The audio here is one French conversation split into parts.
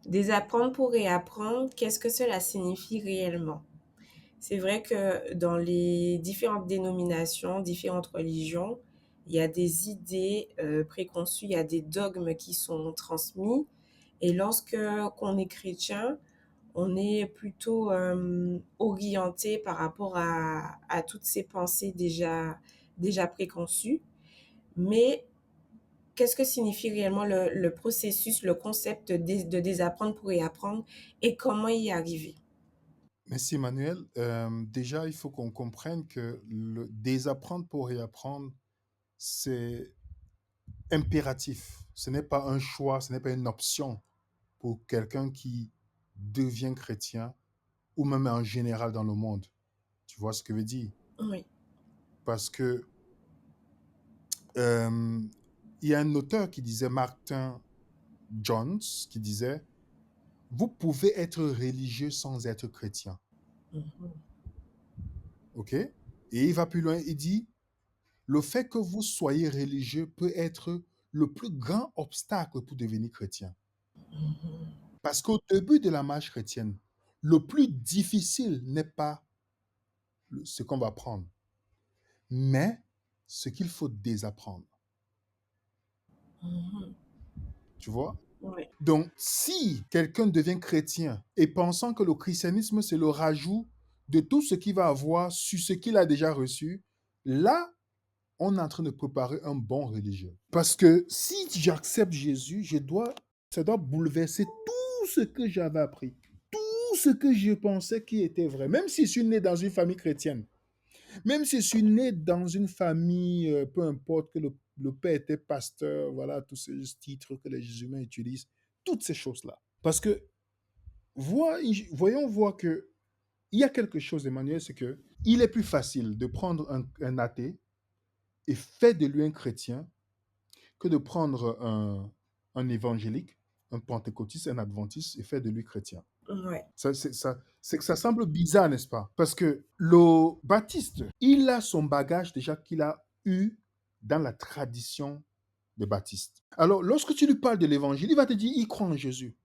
Désapprendre pour réapprendre, qu'est-ce que cela signifie réellement? C'est vrai que dans les différentes dénominations, différentes religions, il y a des idées préconçues, il y a des dogmes qui sont transmis. Et lorsque qu'on est chrétien, on est plutôt orienté par rapport à toutes ces pensées déjà préconçues. Mais qu'est-ce que signifie réellement le processus, le concept de désapprendre pour réapprendre et comment y arriver? Merci Emmanuel. Déjà, il faut qu'on comprenne que le désapprendre pour réapprendre, c'est impératif. Ce n'est pas un choix, ce n'est pas une option pour quelqu'un qui devient chrétien ou même en général dans le monde. Tu vois ce que je veux dire? Oui. Parce que euh, il y a un auteur qui disait, Martin Jones, qui disait, vous pouvez être religieux sans être chrétien. Mhm. OK? Et il va plus loin, il dit, le fait que vous soyez religieux peut être le plus grand obstacle pour devenir chrétien. Parce qu'au début de la marche chrétienne, le plus difficile n'est pas ce qu'on va prendre, mais ce qu'il faut désapprendre. Mhm. Tu vois? Oui. Donc, si quelqu'un devient chrétien et pensant que le christianisme, c'est le rajout de tout ce qu'il va avoir sur ce qu'il a déjà reçu, là, on est en train de préparer un bon religieux. Parce que si j'accepte Jésus, ça doit bouleverser tout ce que j'avais appris, tout ce que je pensais qui était vrai. Même si je suis né dans une famille chrétienne, même si je suis né dans une famille, peu importe que le père était pasteur, voilà, tous ces titres que les humains utilisent, toutes ces choses-là. Parce que, voyons voir que il y a quelque chose, Emmanuel, c'est que il est plus facile de prendre un athée et faire de lui un chrétien que de prendre un évangélique, un pentecôtiste, un adventiste et faire de lui chrétien. Ouais. C'est que ça semble bizarre, n'est-ce pas? Parce que le baptiste, il a son bagage déjà qu'il a eu dans la tradition des baptistes. Alors, lorsque tu lui parles de l'évangile, il va te dire, il croit en Jésus.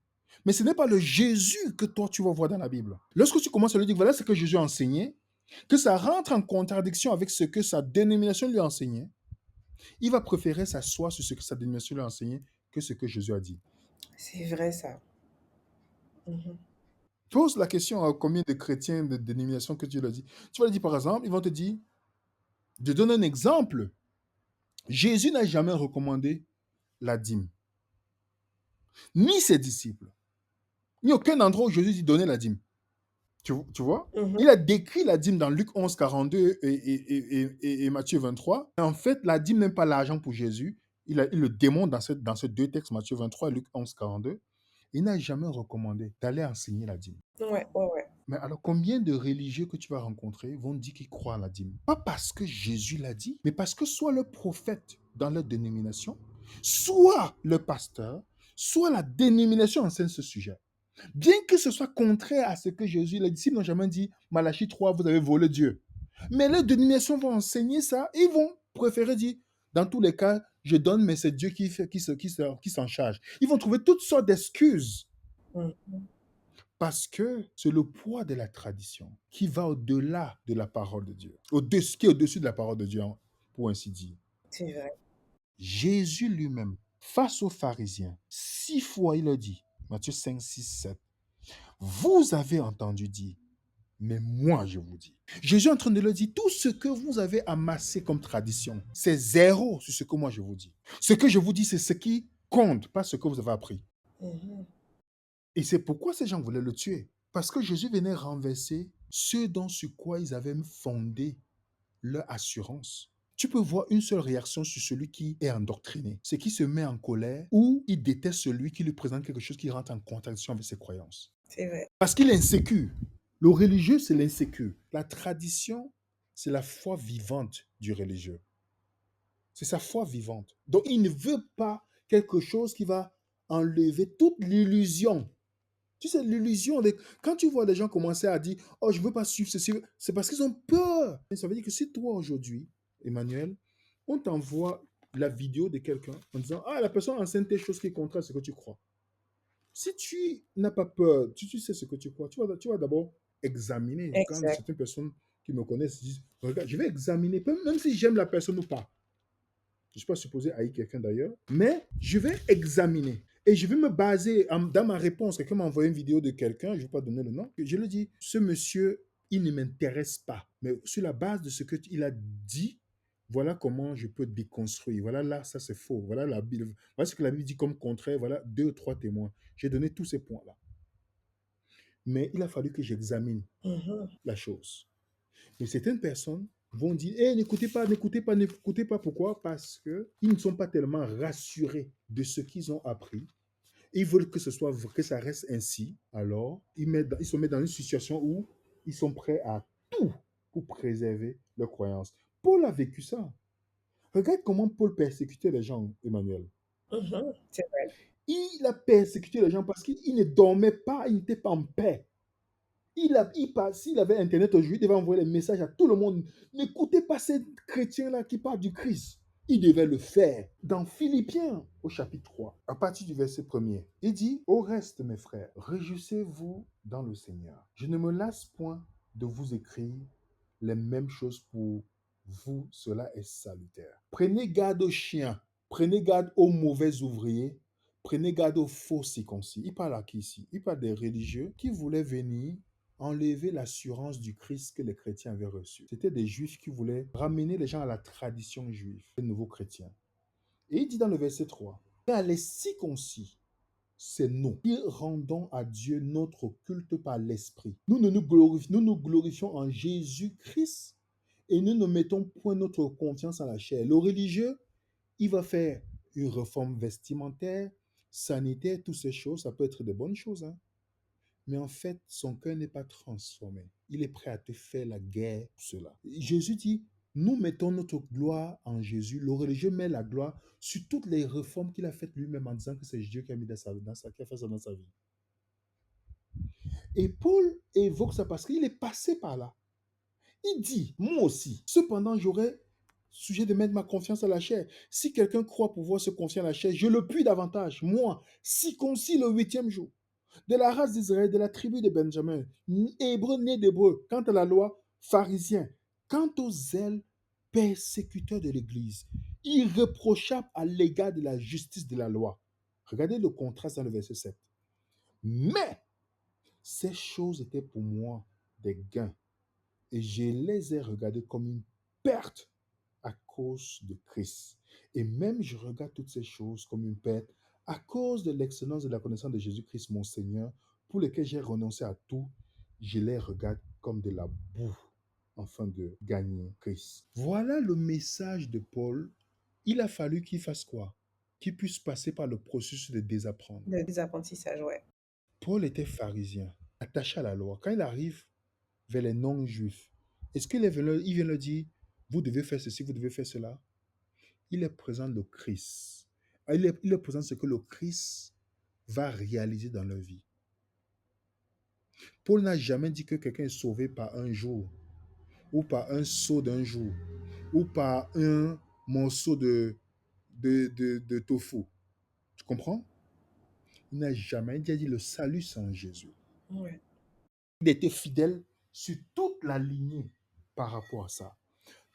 Mais ce n'est pas le Jésus que toi, tu vas voir dans la Bible. Lorsque tu commences à lui dire, voilà ce que Jésus a enseigné, que ça rentre en contradiction avec ce que sa dénomination lui a enseigné, il va préférer s'asseoir sur ce que sa dénomination lui a enseigné que ce que Jésus a dit. C'est vrai ça. Mhm. Pose la question à combien de chrétiens de dénomination que tu leur dis. Tu vas leur dire, par exemple, ils vont te dire, je donne un exemple. Jésus n'a jamais recommandé la dîme, ni ses disciples, ni aucun endroit où Jésus dit donner la dîme. Tu vois? Mhm. Il a décrit la dîme dans Luc 11, 42 et Matthieu 23. En fait, la dîme n'est pas l'argent pour Jésus. Il le démontre dans ces deux textes, Matthieu 23 et Luc 11, 42. Il n'a jamais recommandé d'aller enseigner la dîme. Ouais, ouais, ouais. Mais alors, combien de religieux que tu vas rencontrer vont dire qu'ils croient à la dîme? Pas parce que Jésus l'a dit, mais parce que soit le prophète dans leur dénomination, soit le pasteur, soit la dénomination enseigne ce sujet. Bien que ce soit contraire à ce que Jésus, les disciples n'ont jamais dit, Malachie 3, vous avez volé Dieu. Mais les dénominations vont enseigner ça, ils vont préférer dire, dans tous les cas, je donne, mais c'est Dieu qui s'en charge. Ils vont trouver toutes sortes d'excuses Mhm. parce que c'est le poids de la tradition qui va au-delà de la parole de Dieu, au-dessus, qui est au-dessus de la parole de Dieu, pour ainsi dire. C'est vrai. Jésus lui-même, face aux pharisiens, 6 fois il a dit, Matthieu 5, 6, 7, vous avez entendu dire, mais moi je vous dis. Jésus est en train de leur dire, tout ce que vous avez amassé comme tradition, c'est zéro sur ce que moi je vous dis. Ce que je vous dis, c'est ce qui compte, pas ce que vous avez appris. Mhm. Et c'est pourquoi ces gens voulaient le tuer. Parce que Jésus venait renverser ce dont sur quoi ils avaient fondé leur assurance. Tu peux voir une seule réaction sur celui qui est endoctriné. C'est qu'il se met en colère ou il déteste celui qui lui présente quelque chose qui rentre en contradiction avec ses croyances. C'est vrai. Parce qu'il est insécure. Le religieux, c'est l'insécure. La tradition, c'est la foi vivante du religieux. C'est sa foi vivante. Donc, il ne veut pas quelque chose qui va enlever toute l'illusion. Tu sais, l'illusion, quand tu vois des gens commencer à dire, oh, je ne veux pas suivre ceci, c'est parce qu'ils ont peur. Et ça veut dire que si toi, aujourd'hui, Emmanuel, on t'envoie la vidéo de quelqu'un en disant, ah, la personne enseigne des choses qui est contraire à ce que tu crois. Si tu n'as pas peur, tu sais ce que tu crois, tu vas d'abord examiner. Quand Exact. certaines personnes qui me connaissent disent, regarde, je vais examiner, même si j'aime la personne ou pas. Je ne suis pas supposé haïr quelqu'un d'ailleurs, mais je vais examiner. Et je vais me baser dans ma réponse. Quelqu'un m'a envoyé une vidéo de quelqu'un, je ne vais pas donner le nom. Je lui dis, ce monsieur, il ne m'intéresse pas. Mais sur la base de ce qu'il a dit, voilà comment je peux déconstruire. Voilà là, ça c'est faux. Voilà la Bible. Voilà ce que la Bible dit comme contraire. Voilà deux ou trois témoins. J'ai donné tous ces points-là. Mais il a fallu que j'examine Mhm. la chose. Mais certaines personnes vont dire, eh, n'écoutez pas, n'écoutez pas, n'écoutez pas. Pourquoi? Parce qu'ils ne sont pas tellement rassurés de ce qu'ils ont appris. Ils veulent que ce soit, que ça reste ainsi. Alors, ils se mettent dans une situation où ils sont prêts à tout pour préserver leurs croyances. Paul a vécu ça. Regarde comment Paul persécutait les gens, Emmanuel. Mhm. C'est vrai. Il a persécuté les gens parce qu'il ne dormait pas, il n'était pas en paix. S'il avait Internet aujourd'hui, il devait envoyer des messages à tout le monde. N'écoutez pas ces chrétiens-là qui parlent du Christ. Il devait le faire. Dans Philippiens, au chapitre 3, à partir du verset 1er, il dit, au reste, mes frères, réjouissez-vous dans le Seigneur. Je ne me lasse point de vous écrire les mêmes choses pour vous. Cela est salutaire. Prenez garde aux chiens. Prenez garde aux mauvais ouvriers. Prenez garde aux faux circoncis. Il parle à qui ici? Il parle des religieux qui voulaient venir enlever l'assurance du Christ que les chrétiens avaient reçu. C'était des juifs qui voulaient ramener les gens à la tradition juive, les nouveaux chrétiens. Et il dit dans le verset 3, car les circoncis, c'est nous qui rendons à Dieu notre culte par l'Esprit. Nous nous glorifions en Jésus-Christ et nous ne mettons point notre confiance en la chair. Le religieux, il va faire une réforme vestimentaire, sanitaire, toutes ces choses, ça peut être de bonnes choses, hein. Mais en fait, son cœur n'est pas transformé. Il est prêt à te faire la guerre pour cela. Jésus dit, nous mettons notre gloire en Jésus. Le religieux met la gloire sur toutes les réformes qu'il a faites lui-même en disant que c'est Dieu qui a mis qui a fait ça dans sa vie. Et Paul évoque ça parce qu'il est passé par là. Il dit, moi aussi, cependant, j'aurais sujet de mettre ma confiance à la chair. Si quelqu'un croit pouvoir se confier à la chair, je le puis davantage. Moi, circoncis le huitième jour, de la race d'Israël, de la tribu de Benjamin, hébreu né d'hébreu, quant à la loi, pharisien, quant aux zèles, persécuteurs de l'Église, irréprochable à l'égard de la justice de la loi. Regardez le contraste dans le verset 7. Mais ces choses étaient pour moi des gains et je les ai regardées comme une perte à cause de Christ. Et même je regarde toutes ces choses comme une perte à cause de l'excellence de la connaissance de Jésus-Christ, mon Seigneur, pour lequel j'ai renoncé à tout. Je les regarde comme de la boue afin de gagner Christ. Voilà le message de Paul. Il a fallu qu'il fasse quoi? Qu'il puisse passer par le processus de désapprendre. Le désapprentissage, ouais. Paul était pharisien, attaché à la loi. Quand il arrive vers les non-juifs, est-ce il vient leur dire, vous devez faire ceci, vous devez faire cela? Il leur présente le Christ. Il leur présente ce que le Christ va réaliser dans leur vie. Paul n'a jamais dit que quelqu'un est sauvé par un jour, ou par un saut d'un jour, ou par un morceau de tofu. Tu comprends? Il n'a jamais dit, le salut sans Jésus. Ouais. Il était fidèle sur toute la lignée par rapport à ça.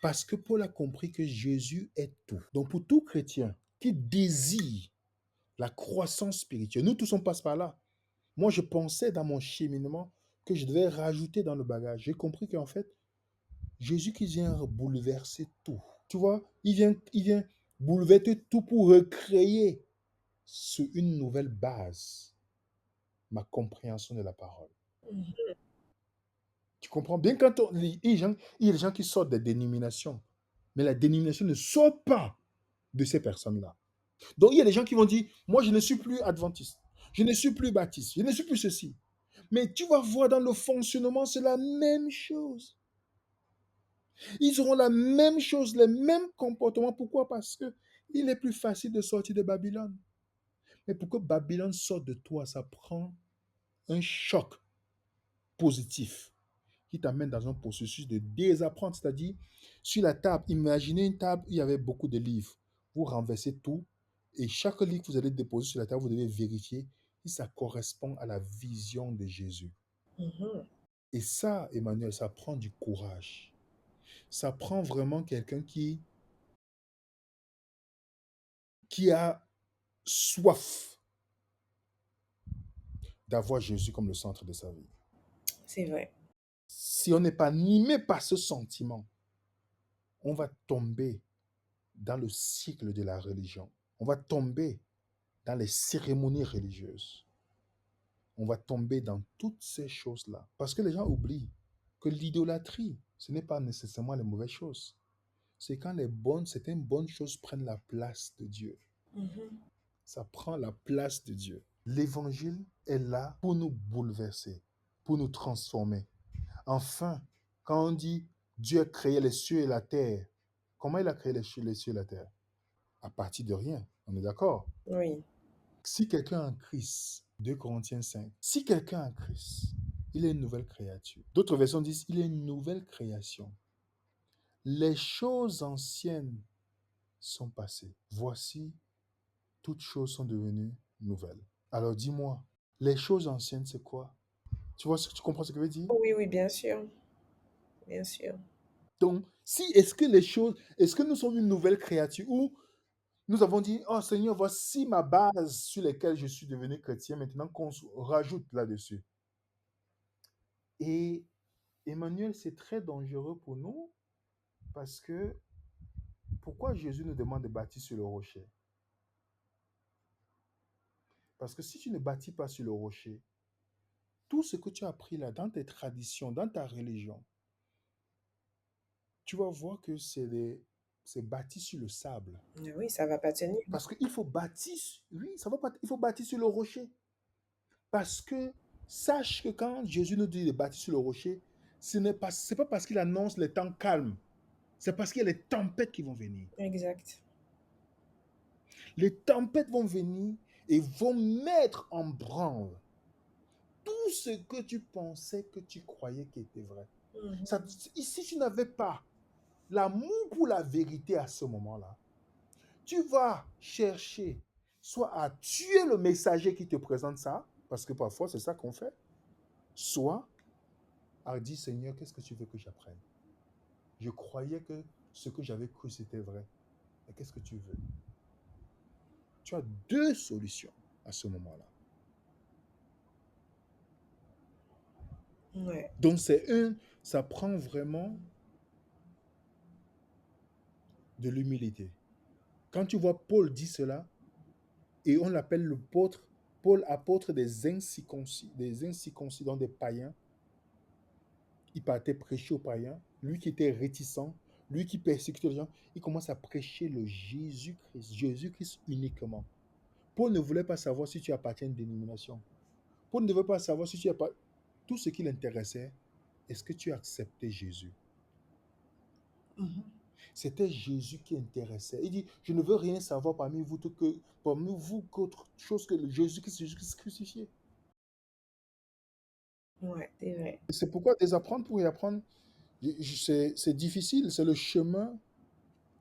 Parce que Paul a compris que Jésus est tout. Donc pour tout chrétien qui désire la croissance spirituelle, nous tous on passe par là. Moi je pensais dans mon cheminement que je devais rajouter dans le bagage. J'ai compris qu'en fait, Jésus qui vient bouleverser tout. Tu vois, il vient bouleverser tout pour recréer sur une nouvelle base ma compréhension de la parole. Mhm. Tu comprends bien quand il y a des gens qui sortent des dénominations, mais la dénomination ne sort pas de ces personnes-là. Donc il y a des gens qui vont dire, moi je ne suis plus adventiste, je ne suis plus baptiste, je ne suis plus ceci. Mais tu vas voir dans le fonctionnement, c'est la même chose. Ils auront la même chose, les mêmes comportements. Pourquoi? Parce que il est plus facile de sortir de Babylone. Mais pour que Babylone sorte de toi, ça prend un choc positif qui t'amène dans un processus de désapprendre. C'est-à-dire, sur la table, imaginez une table où il y avait beaucoup de livres. Vous renversez tout et chaque livre que vous allez déposer sur la table, vous devez vérifier si ça correspond à la vision de Jésus. Mhm. Et ça, Emmanuel, ça prend du courage. Ça prend vraiment quelqu'un qui a soif d'avoir Jésus comme le centre de sa vie. C'est vrai. Si on n'est pas animé par ce sentiment, on va tomber dans le cycle de la religion. On va tomber dans les cérémonies religieuses. On va tomber dans toutes ces choses-là. Parce que les gens oublient que l'idolâtrie, ce n'est pas nécessairement les mauvaises choses. C'est quand certaines bonnes choses prennent la place de Dieu. Mhm. Ça prend la place de Dieu. L'évangile est là pour nous bouleverser, pour nous transformer. Enfin, quand on dit Dieu a créé les cieux et la terre, comment il a créé les cieux et la terre? À partir de rien. On est d'accord? Oui. Si quelqu'un a en Christ, 2 Corinthiens 5, si quelqu'un a en Christ, il est une nouvelle créature. D'autres versions disent il est une nouvelle création. Les choses anciennes sont passées. Voici, toutes choses sont devenues nouvelles. Alors dis-moi, les choses anciennes, c'est quoi? Tu comprends ce que je veux dire? Oui, oui, bien sûr. Bien sûr. Donc, si est-ce que nous sommes une nouvelle créature ou nous avons dit, oh Seigneur, voici ma base sur laquelle je suis devenu chrétien, maintenant qu'on rajoute là-dessus. Et Emmanuel, c'est très dangereux pour nous parce que pourquoi Jésus nous demande de bâtir sur le rocher? Parce que si tu ne bâtis pas sur le rocher, tout ce que tu as appris là, dans tes traditions, dans ta religion, tu vas voir que c'est bâti sur le sable. Ah oui, ça va pas tenir. Parce qu'il faut bâtir, oui, ça va pas, il faut bâtir sur le rocher. Parce que sache que quand Jésus nous dit de bâtir sur le rocher, c'est pas parce qu'il annonce les temps calmes, c'est parce qu'il y a les tempêtes qui vont venir. Exact. Les tempêtes vont venir et vont mettre en branle tout ce que tu pensais que tu croyais qui était vrai. Ça, Mhm. si tu n'avais pas l'amour pour la vérité à ce moment-là, tu vas chercher soit à tuer le messager qui te présente ça, parce que parfois c'est ça qu'on fait, soit à dire Seigneur, qu'est-ce que tu veux que j'apprenne? Je croyais que ce que j'avais cru c'était vrai. Mais qu'est-ce que tu veux? Tu as deux solutions à ce moment-là. Ouais. Donc ça prend vraiment de l'humilité. Quand tu vois Paul dit cela, et on l'appelle Paul apôtre des incirconcis, donc des païens, il partait prêcher aux païens, lui qui était réticent, lui qui persécutait les gens, il commence à prêcher le Jésus-Christ uniquement. Paul ne voulait pas savoir si tu appartiens à une dénomination. Paul ne veut pas savoir si tu appartiens. Tout ce qui l'intéressait, est-ce que tu as accepté Jésus? Mhm. C'était Jésus qui intéressait. Il dit, je ne veux rien savoir parmi vous qu'autre chose que le Jésus-Christ crucifié. Ouais, c'est vrai. Et c'est pourquoi désapprendre pour y apprendre, c'est difficile, c'est le chemin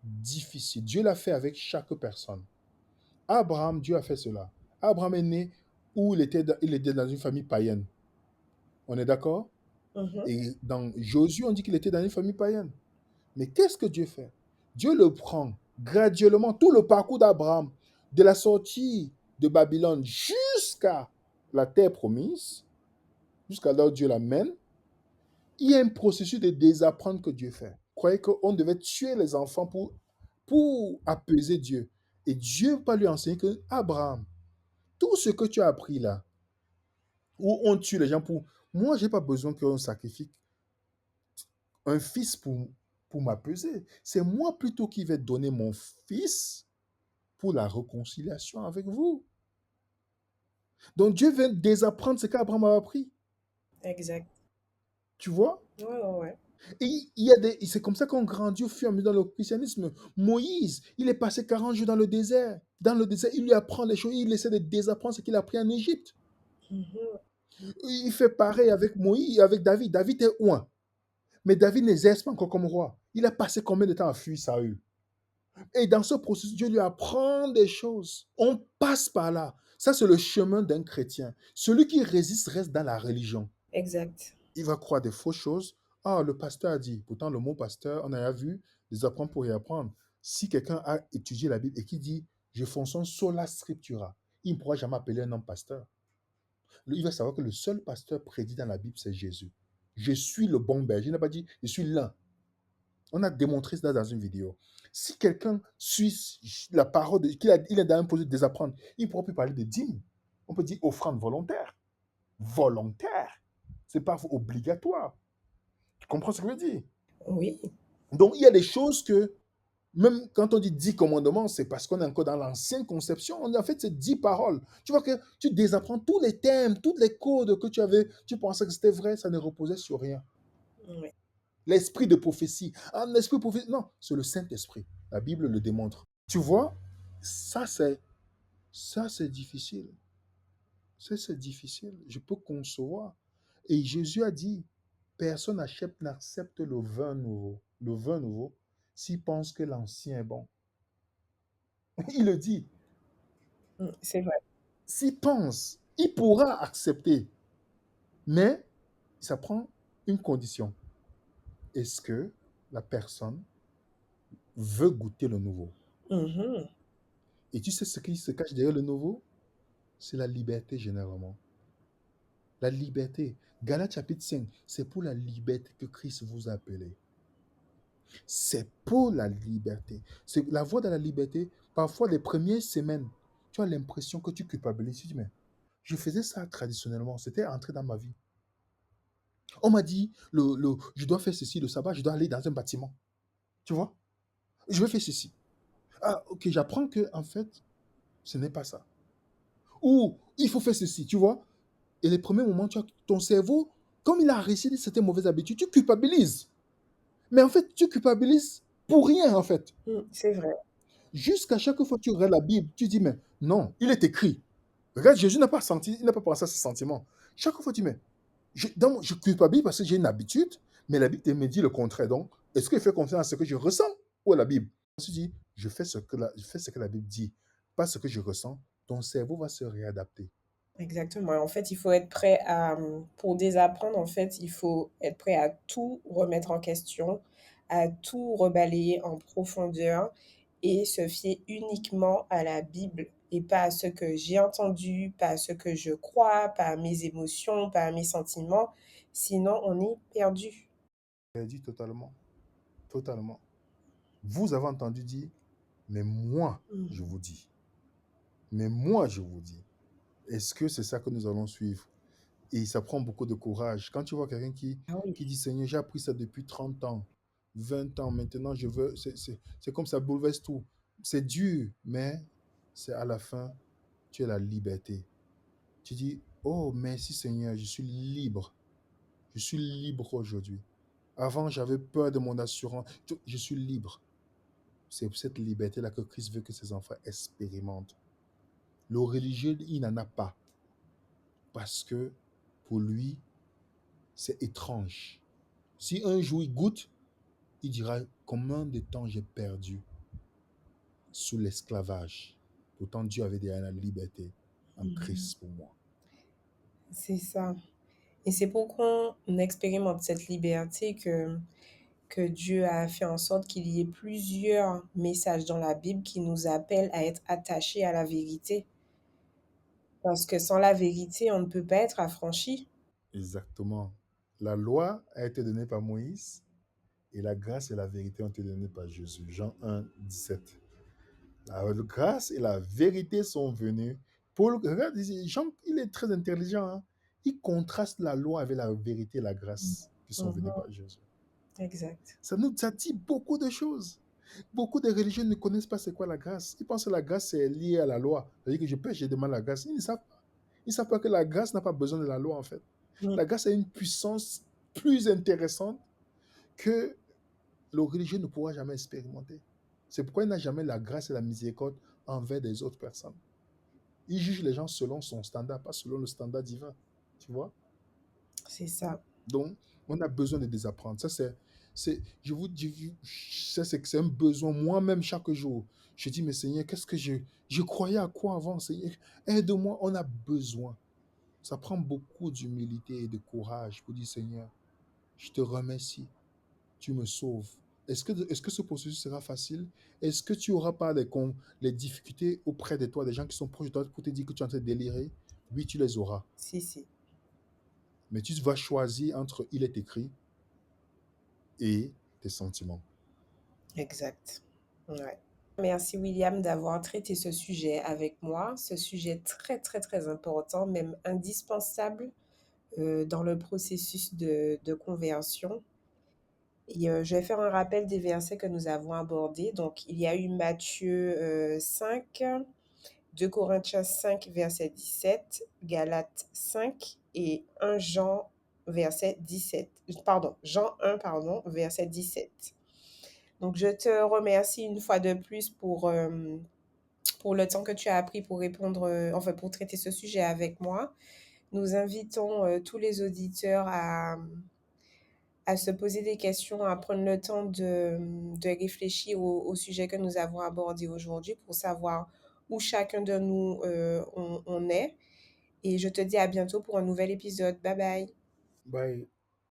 difficile. Dieu l'a fait avec chaque personne. Abraham, Dieu a fait cela. Abraham est né où il était dans une famille païenne. On est d'accord? Mhm. Et dans Josué, on dit qu'il était dans une famille païenne. Mais qu'est-ce que Dieu fait? Dieu le prend graduellement, tout le parcours d'Abraham, de la sortie de Babylone jusqu'à la terre promise, jusqu'à là où Dieu l'amène. Il y a un processus de désapprendre que Dieu fait. Vous croyez qu'on devait tuer les enfants pour apaiser Dieu. Et Dieu va pas lui enseigner que Abraham, tout ce que tu as appris là, où on tue les gens pour... Moi, je n'ai pas besoin qu'on sacrifie un fils pour m'apaiser. C'est moi plutôt qui vais donner mon fils pour la réconciliation avec vous. Donc Dieu vient désapprendre ce qu'Abraham a appris. Exact. Tu vois? Ouais, ouais, ouais. Et il y a c'est comme ça qu'on grandit au fur et à mesure dans le christianisme. Moïse, il est passé 40 jours dans le désert. Dans le désert, il lui apprend les choses, il essaie de désapprendre ce qu'il a appris en Égypte. Mhm. Il fait pareil avec Moïse, avec David. David est loin. Mais David n'exerce pas encore comme roi. Il a passé combien de temps à fuir Saül? Et dans ce processus, Dieu lui apprend des choses. On passe par là. Ça, c'est le chemin d'un chrétien. Celui qui résiste reste dans la religion. Exact. Il va croire des fausses choses. Ah, le pasteur a dit. Pourtant, le mot pasteur, on a vu des apprendre pour y apprendre. Si quelqu'un a étudié la Bible et qui dit, je fonctionne sola scriptura, il ne pourra jamais appeler un homme pasteur. Il va savoir que le seul pasteur prédit dans la Bible, c'est Jésus. Je suis le bon berger. Il n'a pas dit, je suis l'un. On a démontré ça dans une vidéo. Si quelqu'un suit la parole, il est dans un projet de désapprendre, il ne pourra plus parler de dîmes. On peut dire offrande volontaire. Volontaire. Ce n'est pas obligatoire. Tu comprends ce que je veux dire? Oui. Donc, il y a des choses que, même quand on dit 10 commandements, c'est parce qu'on est encore dans l'ancienne conception. En fait, c'est 10 paroles. Tu vois que tu désapprends tous les thèmes, tous les codes que tu avais. Tu pensais que c'était vrai, ça ne reposait sur rien. Oui. L'esprit de prophétie. Un esprit de prophétie. Non, c'est le Saint-Esprit. La Bible le démontre. Tu vois, ça c'est difficile. Ça, c'est difficile. Je peux concevoir. Et Jésus a dit, personne n'accepte le vin nouveau. Le vin nouveau, s'il pense que l'ancien est bon. Il le dit. C'est vrai. S'il pense, il pourra accepter. Mais ça prend une condition. Est-ce que la personne veut goûter le nouveau? Mhm. Et tu sais ce qui se cache derrière le nouveau? C'est la liberté généralement. La liberté. Galates chapitre 5, c'est pour la liberté que Christ vous a appelé. C'est pour la liberté. C'est la voie de la liberté. Parfois, les premières semaines, tu as l'impression que tu culpabilises. Tu dis, mais je faisais ça traditionnellement. C'était entré dans ma vie. On m'a dit, je dois faire ceci le sabbat, je dois aller dans un bâtiment. Tu vois? Je vais faire ceci. Ah, ok, j'apprends que, en fait, ce n'est pas ça. Ou, il faut faire ceci, tu vois? Et les premiers moments, tu as ton cerveau, comme il a réussi certaines mauvaises habitudes, tu culpabilises. Mais en fait, tu culpabilises pour rien, en fait. C'est vrai. Jusqu'à chaque fois que tu regardes la Bible, tu dis, mais non, il est écrit. Regarde, Jésus n'a pas senti, il n'a pas pensé à ses sentiments. Chaque fois, tu dis, mais je culpabilise parce que j'ai une habitude, mais la Bible me dit le contraire. Donc, est-ce que je fais confiance à ce que je ressens ou à la Bible? Je me suis dit, je fais ce que la Bible dit, pas ce que je ressens. Ton cerveau va se réadapter. Exactement. En fait, il faut être prêt à, pour désapprendre, en fait, il faut être prêt à tout remettre en question, à tout rebalayer en profondeur et se fier uniquement à la Bible et pas à ce que j'ai entendu, pas à ce que je crois, pas à mes émotions, pas à mes sentiments. Sinon, on est perdu. Perdu totalement. Totalement. Vous avez entendu dire, mais moi, je Mhm. vous dis. Mais moi, je vous dis. Est-ce que c'est ça que nous allons suivre? Et ça prend beaucoup de courage. Quand tu vois quelqu'un Ah oui. qui dit, Seigneur, j'ai appris ça depuis 30 ans, 20 ans, maintenant je veux, c'est comme ça bouleverse tout. C'est dur, mais c'est à la fin, tu as la liberté. Tu dis, oh, merci Seigneur, je suis libre. Je suis libre aujourd'hui. Avant, j'avais peur de mon assurance. Je suis libre. C'est cette liberté-là que Christ veut que ses enfants expérimentent. Le religieux, il n'en a pas. Parce que pour lui, c'est étrange. Si un jour il goûte, il dira combien de temps j'ai perdu sous l'esclavage. Pourtant, Dieu avait déjà la liberté en Mhm. Christ pour moi. C'est ça. Et c'est pour qu'on expérimente cette liberté que Dieu a fait en sorte qu'il y ait plusieurs messages dans la Bible qui nous appellent à être attachés à la vérité. Parce que sans la vérité, on ne peut pas être affranchi. Exactement. La loi a été donnée par Moïse et la grâce et la vérité ont été données par Jésus. Jean 1, 17. La grâce et la vérité sont venues pour regarde, Jean, il est très intelligent, hein. Il contraste la loi avec la vérité et la grâce qui sont venues Mhm. par Jésus. Exact. Ça dit beaucoup de choses. Beaucoup de religieux ne connaissent pas c'est quoi la grâce. Ils pensent que la grâce est liée à la loi. C'est-à-dire que je pêche, je demande la grâce. Ils ne savent pas. Ils ne savent pas que la grâce n'a pas besoin de la loi en fait. Mm. La grâce a une puissance plus intéressante que le religieux ne pourra jamais expérimenter. C'est pourquoi il n'a jamais la grâce et la miséricorde envers des autres personnes. Il juge les gens selon son standard, pas selon le standard divin. Tu vois? C'est ça. Donc, on a besoin de désapprendre. Ça, c'est. C'est un besoin moi-même chaque jour. Je dis, mais Seigneur, je croyais à quoi avant, Seigneur? Aide-moi, on a besoin. Ça prend beaucoup d'humilité et de courage pour dire, Seigneur, je te remercie, tu me sauves. Est-ce que ce processus sera facile? Est-ce que tu auras pas les difficultés auprès de toi, des gens qui sont proches de toi pour te dire que tu es en train de délirer? Oui, tu les auras. Si, si, Mais tu vas choisir entre il est écrit et tes sentiments. exact. Ouais. Merci William d'avoir traité ce sujet avec moi, ce sujet très très très important, même indispensable dans le processus de conversion. Et je vais faire un rappel des versets que nous avons abordés. Donc, il y a eu Matthieu 5, 2 Corinthiens 5, verset 17, Galates 5 et 1 Jean, verset 17. Pardon, Jean 1, pardon, verset 17. Donc, je te remercie une fois de plus pour le temps que tu as pris pour répondre, enfin, pour traiter ce sujet avec moi. Nous invitons tous les auditeurs à se poser des questions, à prendre le temps de réfléchir au sujet que nous avons abordé aujourd'hui pour savoir où chacun de nous on est. Et je te dis à bientôt pour un nouvel épisode. Bye bye. Bye.